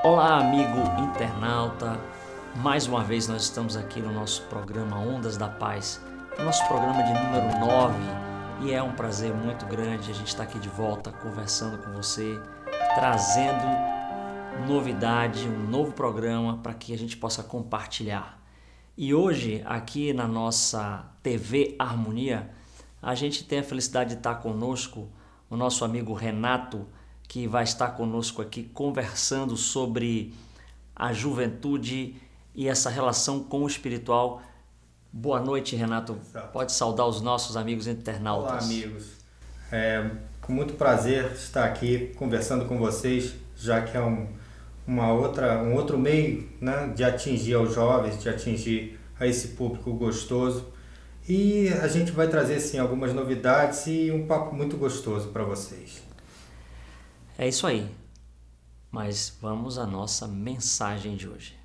Olá, amigo internauta. Mais uma vez nós estamos aqui no nosso programa Ondas da Paz, o nosso programa de número 9, e é um prazer muito grande a gente estar aqui de volta conversando com você, trazendo novidade, um novo programa para que a gente possa compartilhar. E hoje, aqui na nossa TV Harmonia, a gente tem a felicidade de estar conosco o nosso amigo Renato, que vai estar conosco aqui conversando sobre a juventude e essa relação com o espiritual. Boa noite, Renato. Exato. Pode saudar os nossos amigos internautas. Olá, amigos. Com muito prazer estar aqui conversando com vocês, já que é um outro meio, né, de atingir aos jovens, de atingir a esse público gostoso. E a gente vai trazer, sim, algumas novidades e um papo muito gostoso para vocês. É isso aí. Mas vamos à nossa mensagem de hoje.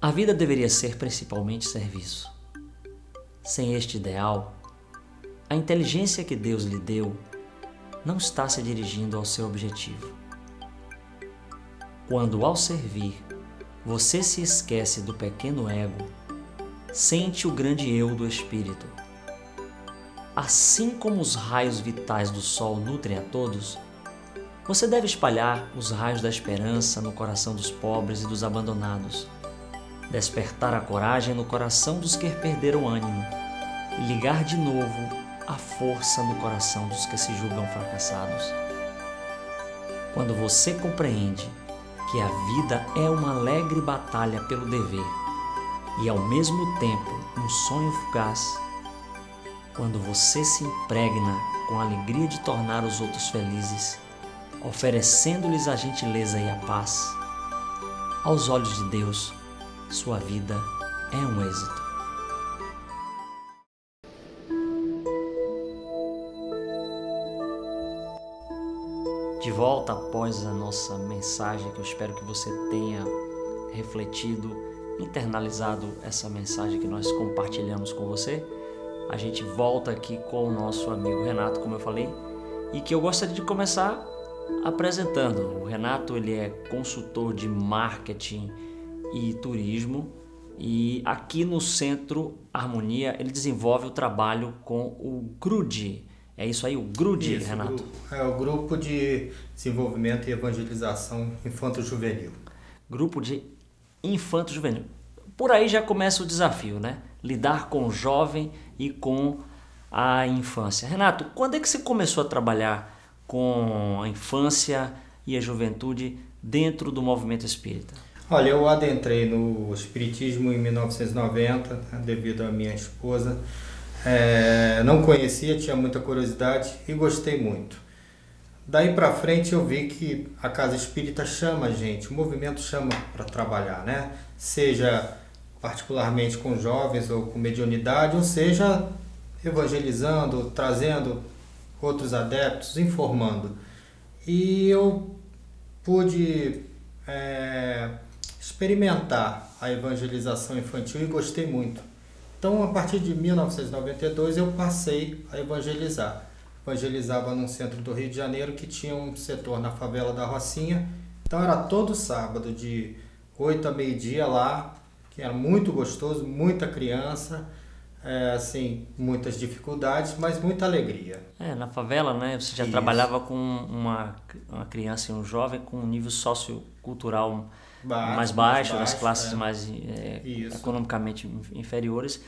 A vida deveria ser principalmente serviço. Sem este ideal, a inteligência que Deus lhe deu não está se dirigindo ao seu objetivo. Quando, ao servir, você se esquece do pequeno ego, sente o grande eu do espírito. Assim como os raios vitais do sol nutrem a todos, você deve espalhar os raios da esperança no coração dos pobres e dos abandonados, despertar a coragem no coração dos que perderam ânimo e ligar de novo a força no coração dos que se julgam fracassados. Quando você compreende que a vida é uma alegre batalha pelo dever e ao mesmo tempo um sonho fugaz, quando você se impregna com a alegria de tornar os outros felizes, oferecendo-lhes a gentileza e a paz, aos olhos de Deus, sua vida é um êxito. De volta após a nossa mensagem, que eu espero que você tenha refletido, internalizado essa mensagem que nós compartilhamos com você. A gente volta aqui com o nosso amigo Renato, como eu falei, e que eu gostaria de começar apresentando. O Renato, ele é consultor de marketing e turismo, e aqui no Centro Harmonia ele desenvolve o trabalho com o GRUD. É isso aí, o GRUD, isso, Renato? É o Grupo de Desenvolvimento e Evangelização Infanto-Juvenil. Grupo de Infanto-Juvenil. Por aí já começa o desafio, né? Lidar com o jovem e com a infância. Renato, quando é que você começou a trabalhar com a infância e a juventude dentro do movimento espírita? Olha, eu adentrei no espiritismo em 1990, né, devido à minha esposa. Não conhecia, tinha muita curiosidade e gostei muito. Daí para frente eu vi que a casa espírita chama a gente, o movimento chama para trabalhar, né? Seja particularmente com jovens ou com mediunidade, ou seja, evangelizando, trazendo outros adeptos, informando. E eu pude experimentar a evangelização infantil e gostei muito. Então, a partir de 1992, eu passei a evangelizar. Evangelizava num centro do Rio de Janeiro que tinha um setor na favela da Rocinha. Então, era todo sábado, de 8 a meio-dia lá, que era muito gostoso, muita criança, assim, muitas dificuldades, mas muita alegria. Na favela, né? Você já Isso. Trabalhava com uma criança e um jovem com um nível sociocultural mais baixo, nas classes mais economicamente inferiores.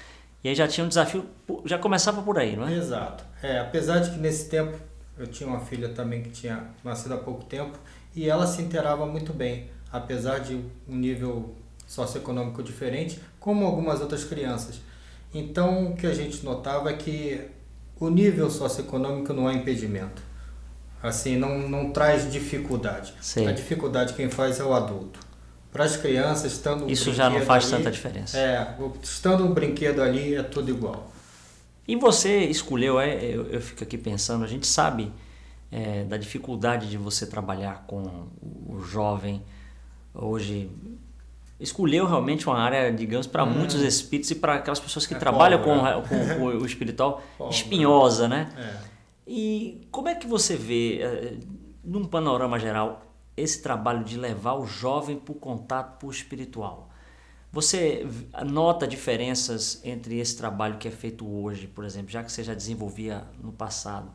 E aí já tinha um desafio, já começava por aí, não é? Exato. Apesar de que nesse tempo eu tinha uma filha também que tinha nascido há pouco tempo e ela se inteirava muito bem, apesar de um nível socioeconômico diferente, como algumas outras crianças. Então o que a gente notava é que o nível socioeconômico não é impedimento. Assim, não traz dificuldade. Sim. A dificuldade quem faz é o adulto. Para as crianças, estando um Isso já não faz ali, tanta diferença. Estando um brinquedo ali, é tudo igual. E você escolheu, eu fico aqui pensando, a gente sabe da dificuldade de você trabalhar com o jovem. Hoje escolheu realmente uma área, digamos, para muitos espíritos e para aquelas pessoas que trabalham com o espiritual espinhosa, né? E como é que você vê, num panorama geral, esse trabalho de levar o jovem para o contato para o espiritual? Você nota diferenças entre esse trabalho que é feito hoje, por exemplo, já que você já desenvolvia no passado?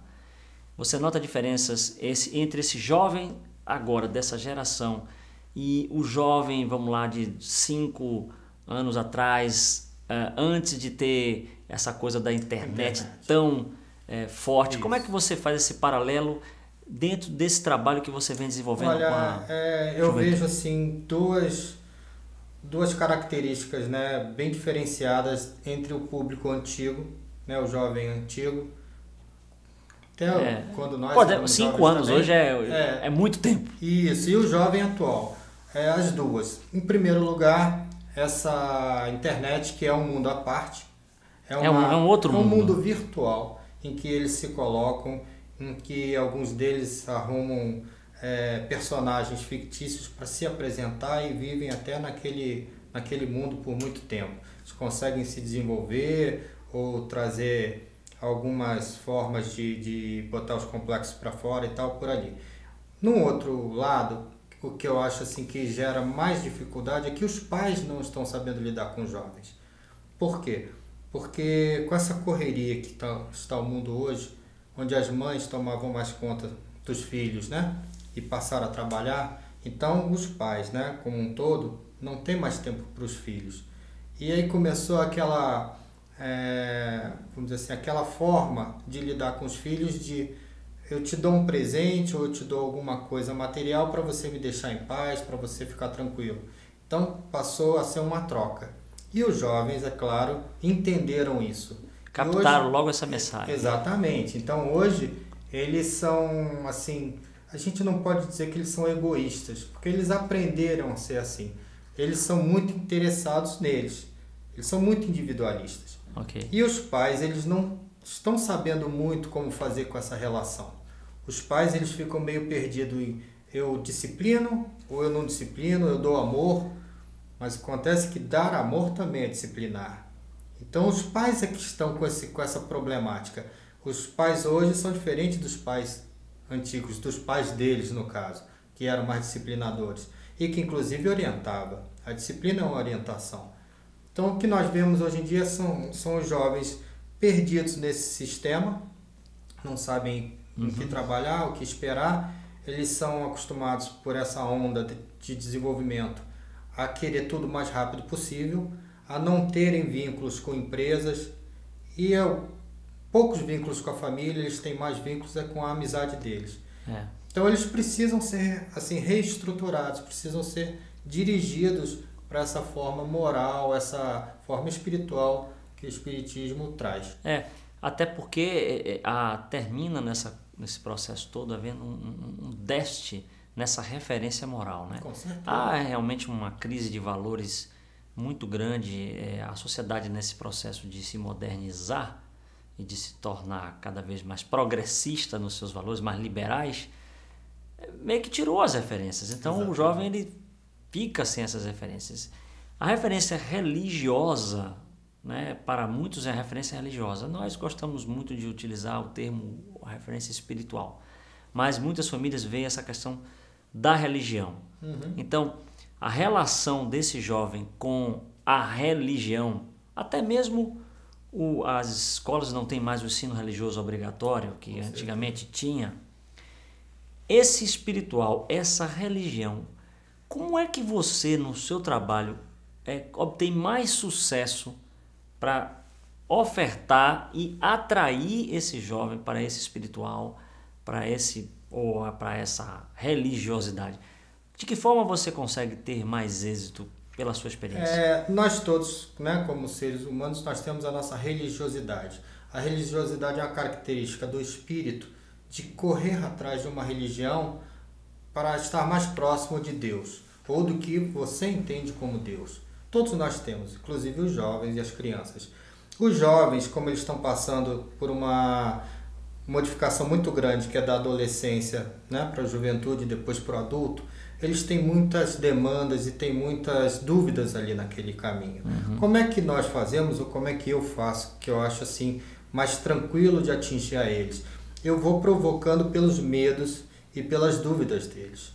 Você nota diferenças entre esse jovem agora, dessa geração, e o jovem, vamos lá, de 5 anos atrás, antes de ter essa coisa da internet tão forte? Isso. Como é que você faz esse paralelo dentro desse trabalho que você vem desenvolvendo? Olha, eu vejo assim duas características, né, bem diferenciadas entre o público antigo, né, o jovem antigo. Até quando nós 5 anos também, hoje é muito tempo. Isso, e o jovem atual. As duas. Em primeiro lugar, essa internet, que é um mundo à parte. É um outro mundo. É um mundo virtual em que eles se colocam, em que alguns deles arrumam personagens fictícios para se apresentar e vivem até naquele mundo por muito tempo. Eles conseguem se desenvolver ou trazer algumas formas de botar os complexos para fora e tal por ali. No outro lado, o que eu acho assim que gera mais dificuldade é que os pais não estão sabendo lidar com os jovens. Por quê? Porque com essa correria que está o mundo hoje, onde as mães tomavam mais conta dos filhos, né, e passaram a trabalhar, então os pais, né, como um todo, não tem mais tempo para os filhos. E aí começou aquela vamos dizer assim, aquela forma de lidar com os filhos de eu te dou um presente ou eu te dou alguma coisa material para você me deixar em paz, para você ficar tranquilo. Então passou a ser uma troca. E os jovens, é claro, entenderam isso. Captaram logo essa mensagem. Exatamente. Então hoje eles são assim, a gente não pode dizer que eles são egoístas, porque eles aprenderam a ser assim. Eles são muito interessados neles. Eles são muito individualistas. Okay. E os pais, eles não estão sabendo muito como fazer com essa relação. Os pais, eles ficam meio perdidos em eu disciplino ou eu não disciplino, eu dou amor, mas acontece que dar amor também é disciplinar. Então os pais é que estão com essa problemática. Os pais hoje são diferentes dos pais antigos, dos pais deles no caso, que eram mais disciplinadores e que inclusive orientava. A disciplina é uma orientação. Então, o que nós vemos hoje em dia são os jovens perdidos nesse sistema, não sabem o que trabalhar, o que esperar. Eles são acostumados por essa onda de desenvolvimento a querer tudo o mais rápido possível, a não terem vínculos com empresas e poucos vínculos com a família, eles têm mais vínculos com a amizade deles. Então, eles precisam ser assim reestruturados, precisam ser dirigidos para essa forma moral, essa forma espiritual que o Espiritismo traz. Até porque termina nesse processo todo havendo um déficit nessa referência moral, né? Com certeza. Há realmente uma crise de valores muito grande. A sociedade, nesse processo de se modernizar e de se tornar cada vez mais progressista nos seus valores, mais liberais, meio que tirou as referências. Então, exatamente, o jovem ele fica sem essas referências. A referência religiosa, né, para muitos é a referência religiosa. Nós gostamos muito de utilizar o termo referência espiritual, mas muitas famílias veem essa questão da religião. Então, a relação desse jovem com a religião, até mesmo as escolas não têm mais o ensino religioso obrigatório, que antigamente tinha. Esse espiritual, essa religião, como é que você, no seu trabalho, obtém mais sucesso para ofertar e atrair esse jovem para esse espiritual, para essa religiosidade? De que forma você consegue ter mais êxito pela sua experiência? Nós todos, né, como seres humanos, nós temos a nossa religiosidade. A religiosidade é uma característica do espírito de correr atrás de uma religião para estar mais próximo de Deus, ou do que você entende como Deus. Todos nós temos, inclusive os jovens e as crianças. Os jovens, como eles estão passando por uma modificação muito grande, que é da adolescência, né, para a juventude e depois para o adulto, eles têm muitas demandas e têm muitas dúvidas ali naquele caminho. Como é que nós fazemos ou como é que eu faço, que eu acho assim mais tranquilo de atingir a eles? Eu vou provocando pelos medos e pelas dúvidas deles.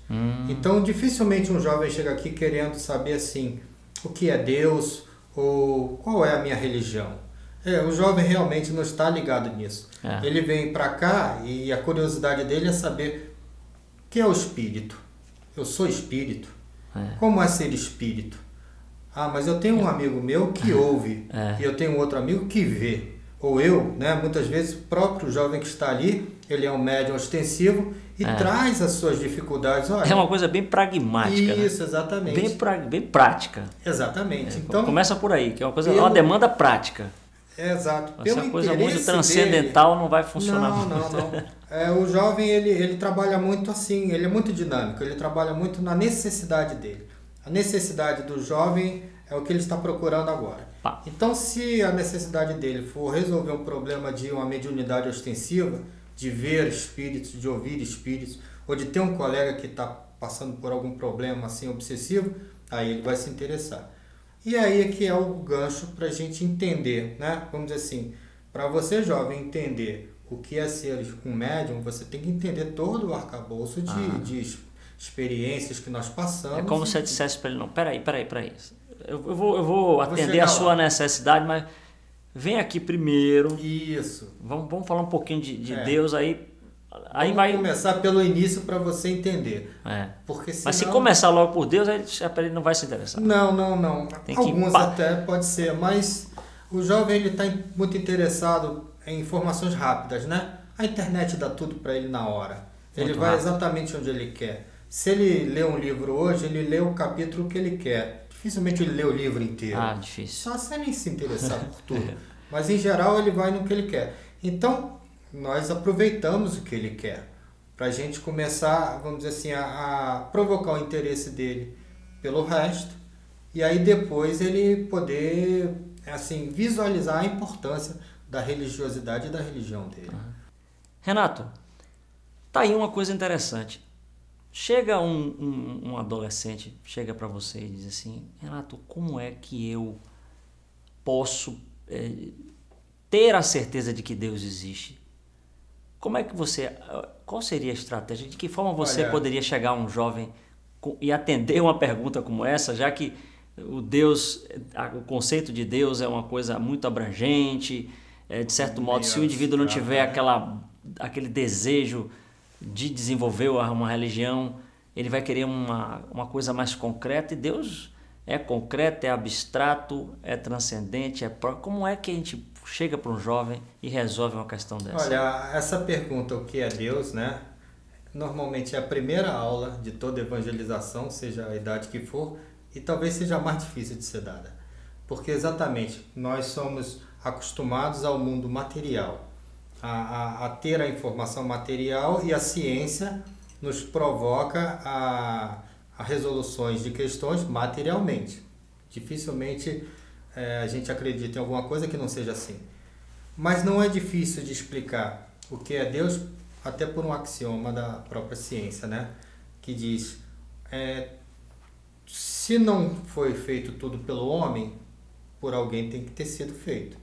Então, dificilmente um jovem chega aqui querendo saber assim, o que é Deus ou qual é a minha religião. O jovem realmente não está ligado nisso. Ele vem para cá e a curiosidade dele é saber o que é o espírito. Eu sou espírito. Como é ser espírito? Mas eu tenho um amigo meu que ouve e eu tenho outro amigo que vê. Ou eu, né? Muitas vezes o próprio jovem que está ali, ele é um médium ostensivo e traz as suas dificuldades. Olha, é uma coisa bem pragmática. Isso, né? exatamente. Bem prática. Exatamente. Então, começa por aí, que é uma demanda prática. Exato. Essa coisa muito transcendental dele, não vai funcionar não. O jovem, ele trabalha muito assim, ele é muito dinâmico, ele trabalha muito na necessidade dele. A necessidade do jovem é o que ele está procurando agora. Então, se a necessidade dele for resolver um problema de uma mediunidade ostensiva, de ver espíritos, de ouvir espíritos, ou de ter um colega que está passando por algum problema assim obsessivo, aí ele vai se interessar. E aí é que é o gancho para a gente entender, né? Vamos dizer assim, para você jovem entender o que é ser um médium, você tem que entender todo o arcabouço de experiências que nós passamos. É como se você dissesse para ele, não, peraí. Eu vou atender a sua necessidade, mas vem aqui primeiro. Isso. Vamos falar um pouquinho de Deus aí. Aí Vamos começar pelo início para você entender. Porque senão... Mas se começar logo por Deus, aí ele não vai se interessar. Não. Alguns até pode ser, mas o jovem ele está muito interessado em informações rápidas, né? A internet dá tudo para ele na hora. Ele vai exatamente onde ele quer. Se ele lê um livro hoje, ele lê o capítulo que ele quer. Dificilmente ele lê o livro inteiro. Difícil. Só se ele se interessar por tudo. Mas em geral ele vai no que ele quer. Então, nós aproveitamos o que ele quer para a gente começar, vamos dizer assim, a provocar o interesse dele pelo resto e aí depois ele poder assim visualizar a importância da religiosidade e da religião dele. Renato, tá aí uma coisa interessante. Chega um adolescente, chega para você e diz assim, Renato, como é que eu posso ter a certeza de que Deus existe? Qual seria a estratégia? De que forma você poderia chegar a um jovem e atender uma pergunta como essa, já que o conceito de Deus é uma coisa muito abrangente, de certo modo, se o indivíduo não tiver aquele desejo de desenvolver uma religião, ele vai querer uma coisa mais concreta, e Deus é concreto, é abstrato, é transcendente, como é que a gente chega para um jovem e resolve uma questão dessa? Olha, essa pergunta, o que é Deus, né? Normalmente é a primeira aula de toda evangelização, seja a idade que for, e talvez seja a mais difícil de ser dada. Porque exatamente, nós somos acostumados ao mundo material, a ter a informação material, e a ciência nos provoca a resoluções de questões materialmente. Dificilmente a gente acredita em alguma coisa que não seja assim. Mas não é difícil de explicar o que é Deus, até por um axioma da própria ciência, né? Que diz, se não foi feito tudo pelo homem, por alguém tem que ter sido feito.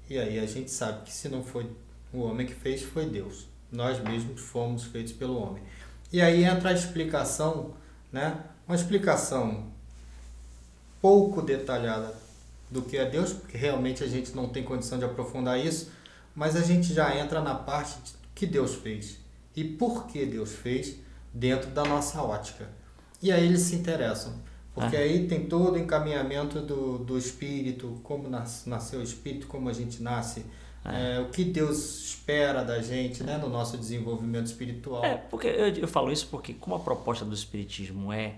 E aí a gente sabe que se não foi o homem que fez, foi Deus. Nós mesmos fomos feitos pelo homem. E aí entra a explicação, né? Uma explicação pouco detalhada do que é Deus, porque realmente a gente não tem condição de aprofundar isso, mas a gente já entra na parte que Deus fez e por que Deus fez dentro da nossa ótica. E aí eles se interessam, porque aí tem todo o encaminhamento do espírito, como nasceu o espírito, como a gente nasce, o que Deus espera da gente, né, no nosso desenvolvimento espiritual. Porque eu falo isso porque como a proposta do espiritismo é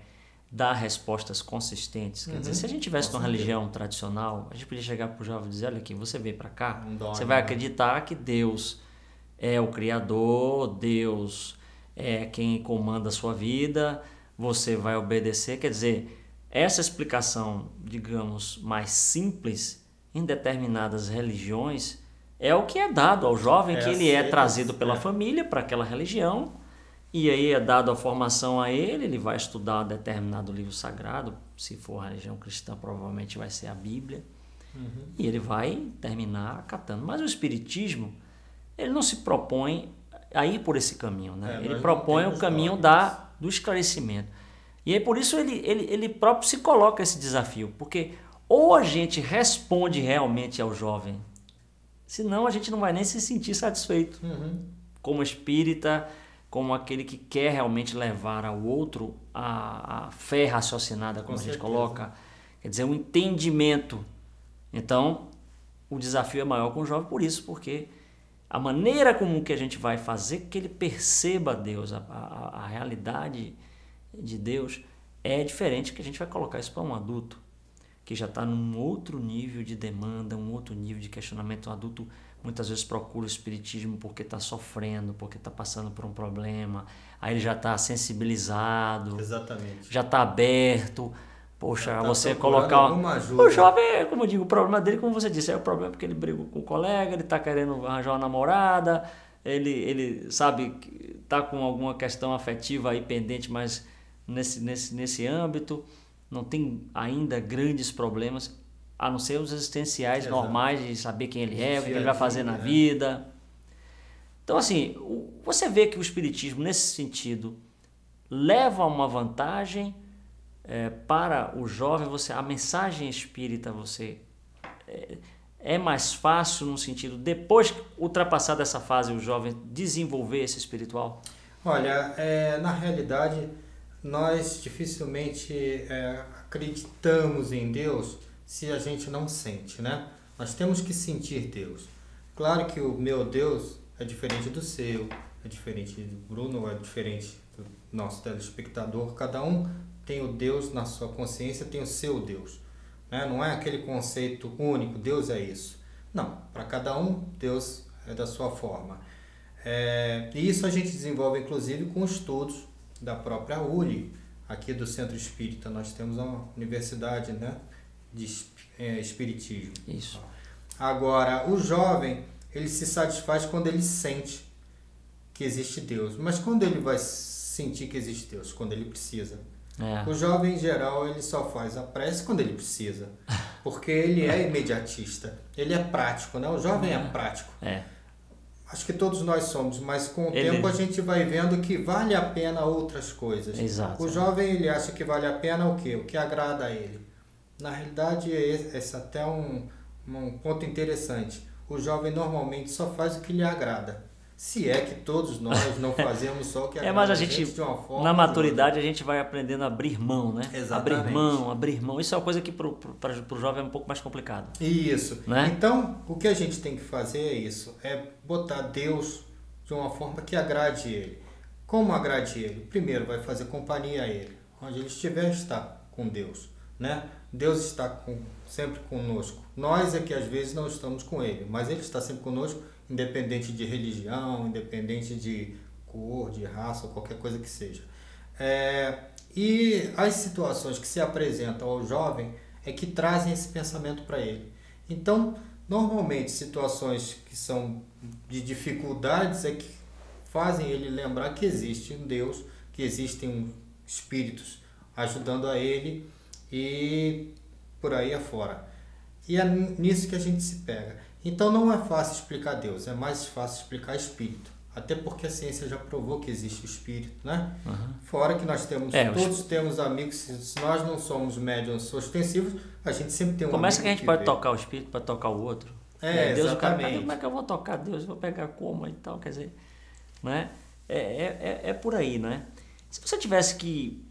dar respostas consistentes, quer dizer, se a gente tivesse uma religião tradicional, a gente podia chegar para o jovem e dizer, olha aqui, você veio para cá, você vai acreditar que Deus é o Criador, Deus é quem comanda a sua vida, você vai obedecer, quer dizer, essa explicação, digamos, mais simples em determinadas religiões é o que é dado ao jovem, que ele é trazido pela família para aquela religião, E aí é dado a formação a ele, ele vai estudar determinado livro sagrado, se for a religião cristã, provavelmente vai ser a Bíblia, e ele vai terminar acatando. Mas o Espiritismo, ele não se propõe a ir por esse caminho, né? Ele propõe o caminho do esclarecimento. E aí por isso ele próprio se coloca esse desafio, porque ou a gente responde realmente ao jovem, senão a gente não vai nem se sentir satisfeito como espírita, como aquele que quer realmente levar ao outro a fé raciocinada, como a gente coloca, quer dizer, um entendimento. Então, o desafio é maior com o jovem por isso, porque a maneira como que a gente vai fazer que ele perceba Deus, a realidade de Deus, é diferente que a gente vai colocar isso para um adulto, que já está num outro nível de demanda, um outro nível de questionamento. Um adulto muitas vezes procura o espiritismo porque está sofrendo, porque está passando por um problema, aí ele já está sensibilizado, exatamente, já está aberto. Poxa, tá você colocar o jovem, como eu digo, o problema dele, como você disse, é o problema porque ele brigou com o colega, ele está querendo arranjar uma namorada, ele sabe, está com alguma questão afetiva aí pendente, mas nesse âmbito não tem ainda grandes problemas, a não ser os existenciais normais de saber quem ele é, o que ele vai fazer na vida. Então, assim, você vê que o espiritismo, nesse sentido, leva uma vantagem para o jovem. A mensagem espírita é mais fácil no sentido, depois que ultrapassar dessa fase, o jovem desenvolver esse espiritual? Olha, na realidade, nós dificilmente acreditamos em Deus se a gente não sente, né? Nós temos que sentir Deus. Claro que o meu Deus é diferente do seu, é diferente do Bruno, é diferente do nosso telespectador. Cada um tem o Deus na sua consciência, tem o seu Deus, né? Não é aquele conceito único, Deus é isso. Não, para cada um, Deus é da sua forma. E isso a gente desenvolve, inclusive, com estudos da própria ULI, aqui do Centro Espírita. Nós temos uma universidade, né, de espiritismo. Isso. Agora, o jovem, ele se satisfaz quando ele sente que existe Deus. Mas quando ele vai sentir que existe Deus? Quando ele precisa. O jovem, em geral, ele só faz a prece quando ele precisa. Porque ele é imediatista. Ele é prático, né? O jovem é prático. Acho que todos nós somos, mas com o tempo a gente vai vendo que vale a pena outras coisas. Exato. O jovem, ele acha que vale a pena o quê? O que agrada a ele. Na realidade, esse é até um ponto interessante. O jovem normalmente só faz o que lhe agrada. Se é que todos nós não fazemos só o que agrada mas a gente de uma forma. Na maturidade a gente vai aprendendo a abrir mão, né? Exatamente. Abrir mão. Isso é uma coisa que para o jovem é um pouco mais complicado. Isso. Né? Então, o que a gente tem que fazer é isso. É botar Deus de uma forma que agrade ele. Como agrade ele? Primeiro, vai fazer companhia a ele. Onde ele estiver, está com Deus, né? Deus está sempre conosco. Nós é que às vezes não estamos com ele, mas ele está sempre conosco, independente de religião, independente de cor, de raça, ou qualquer coisa que seja. E as situações que se apresentam ao jovem é que trazem esse pensamento para ele. Então, normalmente, situações que são de dificuldades é que fazem ele lembrar que existe um Deus, que existem espíritos ajudando a ele e por aí afora. E é nisso que a gente se pega. Então não é fácil explicar Deus, é mais fácil explicar espírito. Até porque a ciência já provou que existe o espírito, né? Fora que nós temos, todos temos amigos, se nós não somos médiuns ostensivos, a gente sempre tem um amigo. Começa que a gente pode tocar o espírito para tocar o outro. Deus, exatamente. Como é que eu vou tocar Deus? Vou pegar como e tal, quer dizer, né? É por aí, né? Se você tivesse que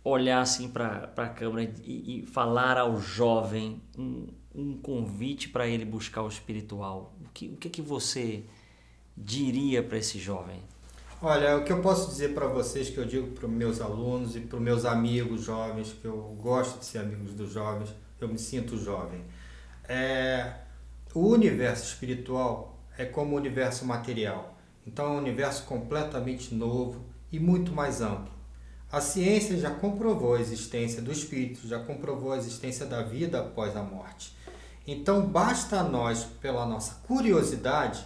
olhar assim para a câmera e falar ao jovem um convite para ele buscar o espiritual, o que você diria para esse jovem? Olha, o que eu posso dizer para vocês, que eu digo para os meus alunos e para os meus amigos jovens, que eu gosto de ser amigos dos jovens, eu me sinto jovem. O universo espiritual é como o universo material. Então é um universo completamente novo e muito mais amplo. A ciência já comprovou a existência do espírito, já comprovou a existência da vida após a morte. Então basta a nós, pela nossa curiosidade,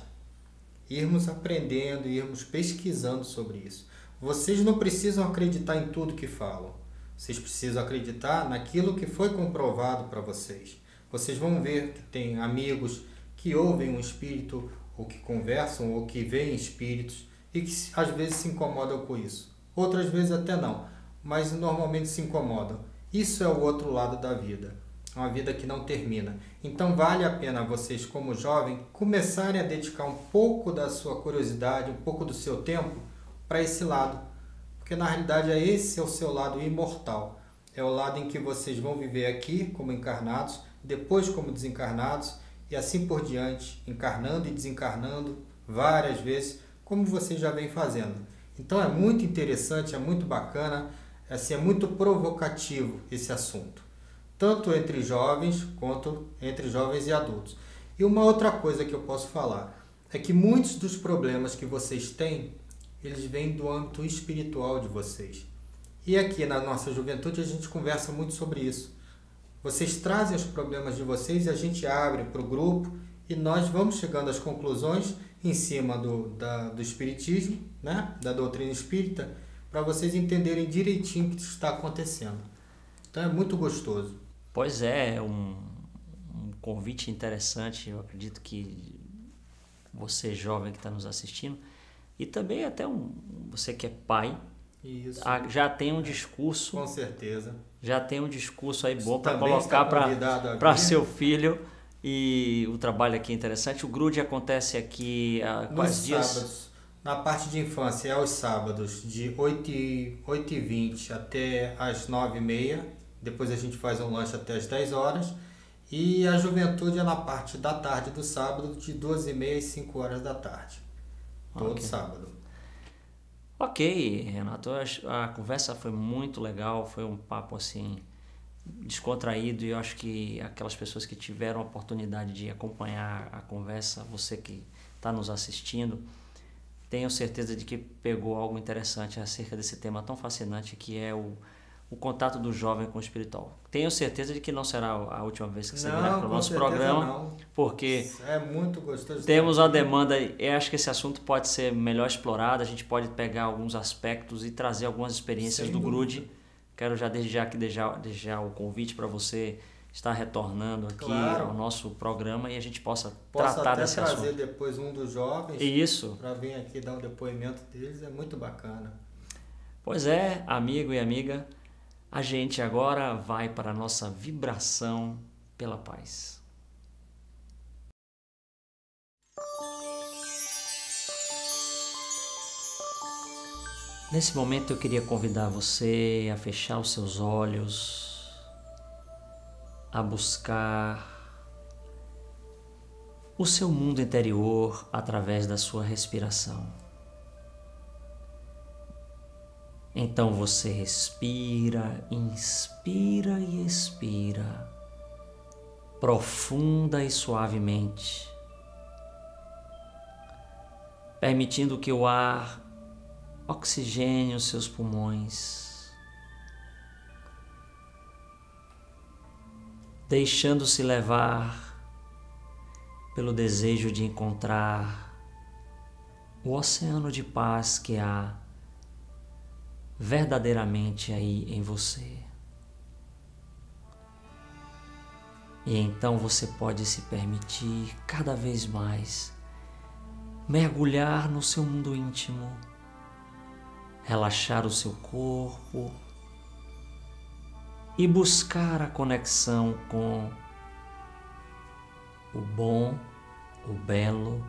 irmos aprendendo, irmos pesquisando sobre isso. Vocês não precisam acreditar em tudo que falam. Vocês precisam acreditar naquilo que foi comprovado para vocês. Vocês vão ver que tem amigos que ouvem um espírito, ou que conversam, ou que veem espíritos, e que às vezes se incomodam com isso. Outras vezes até não, mas normalmente se incomodam. Isso é o outro lado da vida. Uma vida que não termina. Então vale a pena vocês, como jovem, começarem a dedicar um pouco da sua curiosidade, um pouco do seu tempo para esse lado. Porque na realidade esse é o seu lado imortal. É o lado em que vocês vão viver aqui como encarnados, depois como desencarnados, e assim por diante, encarnando e desencarnando várias vezes, como vocês já vêm fazendo. Então é muito interessante, é muito bacana, assim, é muito provocativo esse assunto. Tanto entre jovens quanto entre jovens e adultos. E uma outra coisa que eu posso falar é que muitos dos problemas que vocês têm, eles vêm do âmbito espiritual de vocês. E aqui na nossa juventude a gente conversa muito sobre isso. Vocês trazem os problemas de vocês e a gente abre para o grupo e nós vamos chegando às conclusões em cima do espiritismo, né? Da doutrina espírita, para vocês entenderem direitinho o que está acontecendo. Então é muito gostoso. Pois é, um convite interessante. Eu acredito que você jovem que está nos assistindo, e também até você que é pai, isso, já tem um discurso. Com certeza. Já tem um discurso aí bom para Também colocar para vir. seu filho. E o trabalho aqui é interessante. O grude acontece aqui quais dias? Sábados. Na parte de infância é aos sábados, de 8h20 até as 9h30. Depois a gente faz um lanche até as 10 horas. E a juventude é na parte da tarde do sábado, de 12h30 às 5 horas da tarde. Todo sábado. Ok, Renato. A conversa foi muito legal. Foi um papo assim descontraído, e eu acho que aquelas pessoas que tiveram a oportunidade de acompanhar a conversa, você que está nos assistindo, tenho certeza de que pegou algo interessante acerca desse tema tão fascinante que é o contato do jovem com o espiritual. Tenho certeza de que não será a última vez que você virá para o nosso programa, não. Porque é muito gostoso. Temos uma demanda, eu acho que esse assunto pode ser melhor explorado, a gente pode pegar alguns aspectos e trazer algumas experiências do grude. Quero já desde já aqui deixar o convite para você estar retornando aqui ao nosso programa e a gente possa tratar desse assunto. Posso até trazer depois um dos jovens. Isso. Para vir aqui dar o depoimento deles, é muito bacana. Pois é, amigo e amiga, a gente agora vai para a nossa vibração pela paz. Nesse momento eu queria convidar você a fechar os seus olhos, a buscar o seu mundo interior através da sua respiração. Então você respira, inspira e expira, profunda e suavemente, permitindo que o ar oxigene os seus pulmões, deixando-se levar pelo desejo de encontrar o oceano de paz que há verdadeiramente aí em você. E então você pode se permitir cada vez mais mergulhar no seu mundo íntimo, relaxar o seu corpo e buscar a conexão com o bom, o belo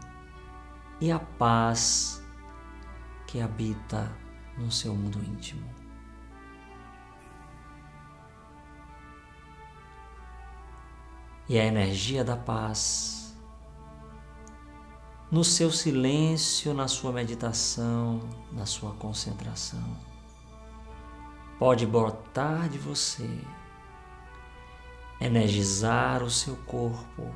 e a paz que habita no seu mundo íntimo. E a energia da paz, no seu silêncio, na sua meditação, na sua concentração, pode brotar de você, energizar o seu corpo,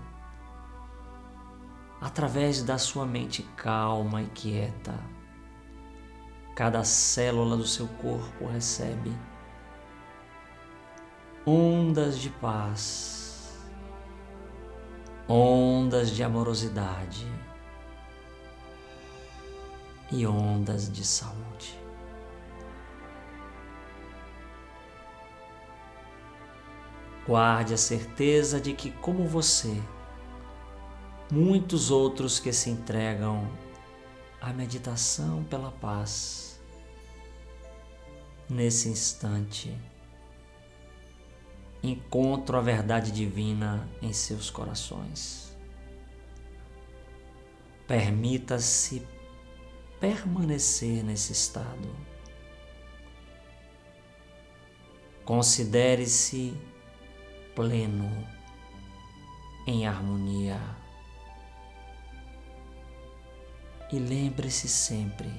através da sua mente calma e quieta. Cada célula do seu corpo recebe ondas de paz, ondas de amorosidade e ondas de saúde. Guarde a certeza de que, como você, muitos outros que se entregam à meditação pela paz, nesse instante, encontram a verdade divina em seus corações. Permita-se permanecer nesse estado. Considere-se pleno, em harmonia. E lembre-se sempre,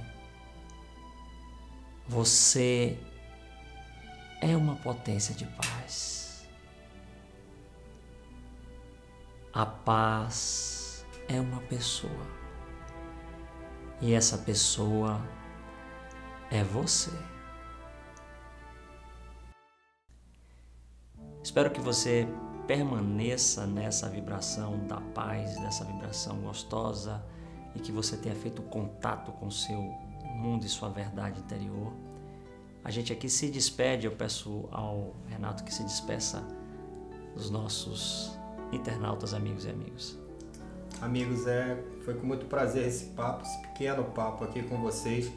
você é uma potência de paz. A paz é uma pessoa. E essa pessoa é você. Espero que você permaneça nessa vibração da paz, dessa vibração gostosa, e que você tenha feito contato com o seu mundo e sua verdade interior. A gente aqui se despede, eu peço ao Renato que se despeça dos nossos internautas, amigos e amigas. Amigos, foi com muito prazer esse pequeno papo aqui com vocês.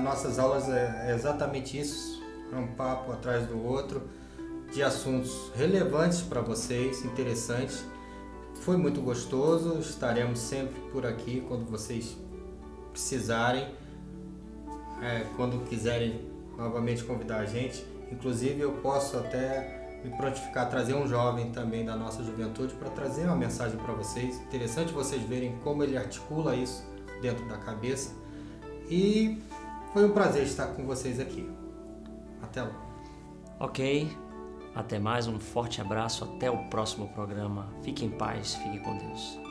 Nossas aulas é exatamente isso, é um papo atrás do outro, de assuntos relevantes para vocês, interessantes. Foi muito gostoso, estaremos sempre por aqui quando vocês precisarem, quando quiserem novamente convidar a gente. Inclusive eu posso até me prontificar a trazer um jovem também da nossa juventude para trazer uma mensagem para vocês. Interessante vocês verem como ele articula isso dentro da cabeça. E foi um prazer estar com vocês aqui. Até lá. Ok. Até mais, um forte abraço, até o próximo programa. Fique em paz, fique com Deus.